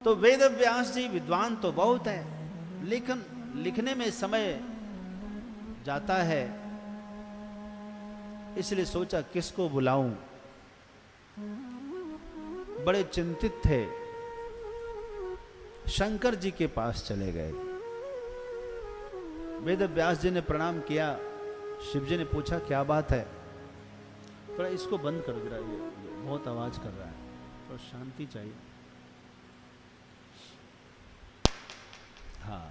तो वेद व्यास जी विद्वान तो बहुत है, लेकिन लिखने में समय जाता है, इसलिए सोचा किसको बुलाऊं। बड़े चिंतित थे, शंकर जी के पास चले गए। वेद व्यास जी ने प्रणाम किया। शिव जी ने पूछा क्या बात है। थोड़ा इसको बंद कर जरा, ये बहुत आवाज कर रहा है, थोड़ा शांति चाहिए। हाँ,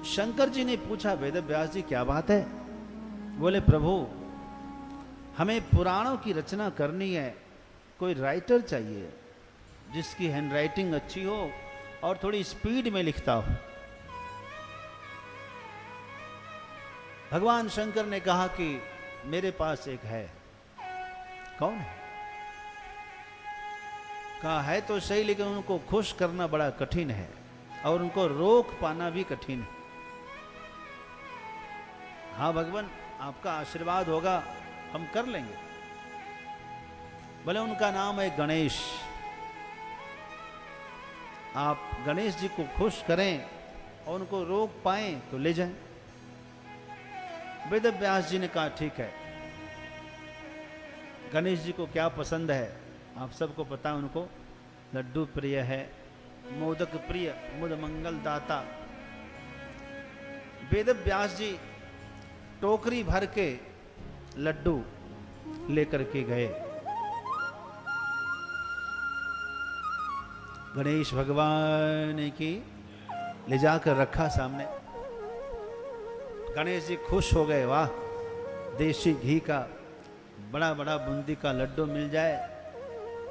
शंकर जी ने पूछा वेद व्यास जी क्या बात है। बोले प्रभु, हमें पुराणों की रचना करनी है, कोई राइटर चाहिए जिसकी हैंडराइटिंग अच्छी हो और थोड़ी स्पीड में लिखता हो। भगवान शंकर ने कहा कि मेरे पास एक है। कौन है? कहा है तो सही, लेकिन उनको खुश करना बड़ा कठिन है और उनको रोक पाना भी कठिन है। हाँ भगवान, आपका आशीर्वाद होगा, हम कर लेंगे। बोले उनका नाम है गणेश। आप गणेश जी को खुश करें और उनको रोक पाएं तो ले जाएं। वेद व्यास जी ने कहा ठीक है। गणेश जी को क्या पसंद है आप सबको पता है। उनको लड्डू प्रिय है, मोदक प्रिय, मुद मंगल दाता। वेद व्यास जी टोकरी भर के लड्डू लेकर के गए। गणेश भगवान की ले जाकर रखा सामने। गणेश जी खुश हो गए, वाह, देसी घी का बड़ा बड़ा बूंदी का लड्डू मिल जाए।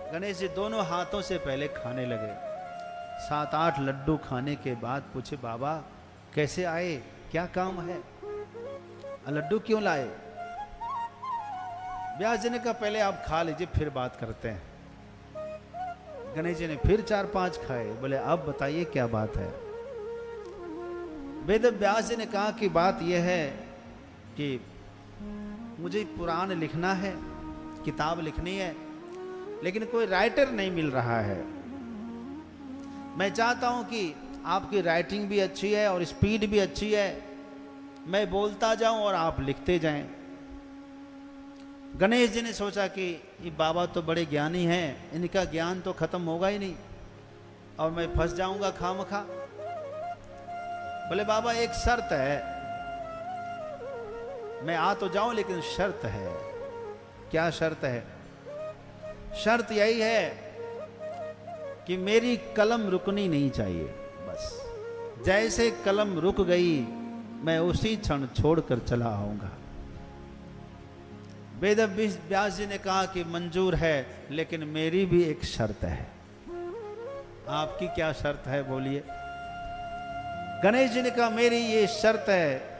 गणेश जी दोनों हाथों से पहले खाने लगे। 7-8 लड्डू खाने के बाद पूछे बाबा कैसे आए, क्या काम है, लड्डू क्यों लाए। व्यास जी ने कहा पहले आप खा लीजिए फिर बात करते हैं। गणेश जी ने फिर 4-5 खाए। बोले अब बताइए क्या बात है। वेद व्यास जी ने कहा कि बात यह है कि मुझे पुराण लिखना है, किताब लिखनी है, लेकिन कोई राइटर नहीं मिल रहा है। मैं चाहता हूं कि आपकी राइटिंग भी अच्छी है और स्पीड भी अच्छी है, मैं बोलता जाऊं और आप लिखते जाएं। गणेश जी ने सोचा कि ये बाबा तो बड़े ज्ञानी हैं, इनका ज्ञान तो खत्म होगा ही नहीं और मैं फंस जाऊंगा खामखा। बोले बाबा एक शर्त है, मैं आ तो जाऊं लेकिन शर्त है। क्या शर्त है? शर्त यही है कि मेरी कलम रुकनी नहीं चाहिए। बस जैसे कलम रुक गई मैं उसी क्षण छोड़कर चला आऊंगा। वेद व्यास जी ने कहा कि मंजूर है, लेकिन मेरी भी एक शर्त है। आपकी क्या शर्त है बोलिए। गणेश जी ने कहा मेरी ये शर्त है।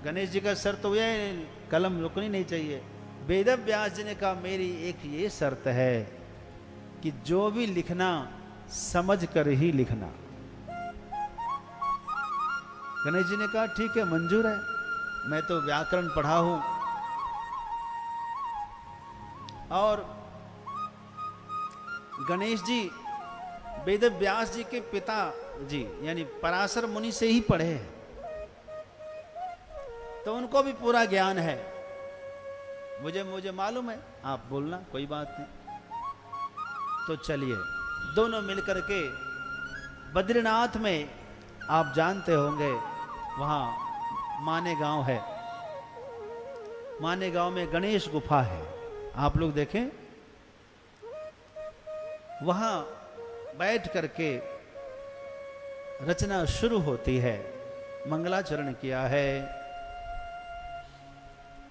गणेश जी का शर्त तो यह कलम रुकनी नहीं चाहिए। वेद व्यास जी ने कहा मेरी एक ये शर्त है कि जो भी लिखना समझ कर ही लिखना। गणेश जी ने कहा ठीक है, मंजूर है, मैं तो व्याकरण पढ़ा हूं। और गणेश जी वेद व्यास जी के पिता जी यानी पराशर मुनि से ही पढ़े हैं, तो उनको भी पूरा ज्ञान है। मुझे मालूम है, आप बोलना कोई बात नहीं। तो चलिए दोनों मिलकर के बद्रीनाथ में, आप जानते होंगे वहां माने गांव है, माने गांव में गणेश गुफा है। आप लोग देखें, वहां बैठ करके रचना शुरू होती है। मंगलाचरण किया है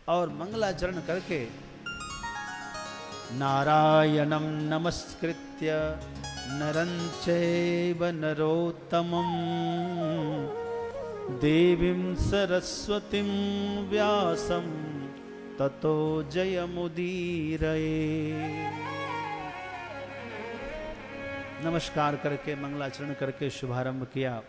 और मंगलाचरण करके नारायणं नमस्कृत्य नरं चैव नरोत्तमं देवीं सरस्वतीं व्यासं ततो जयमुदीरये। नमस्कार करके मंगलाचरण करके शुभारंभ किया।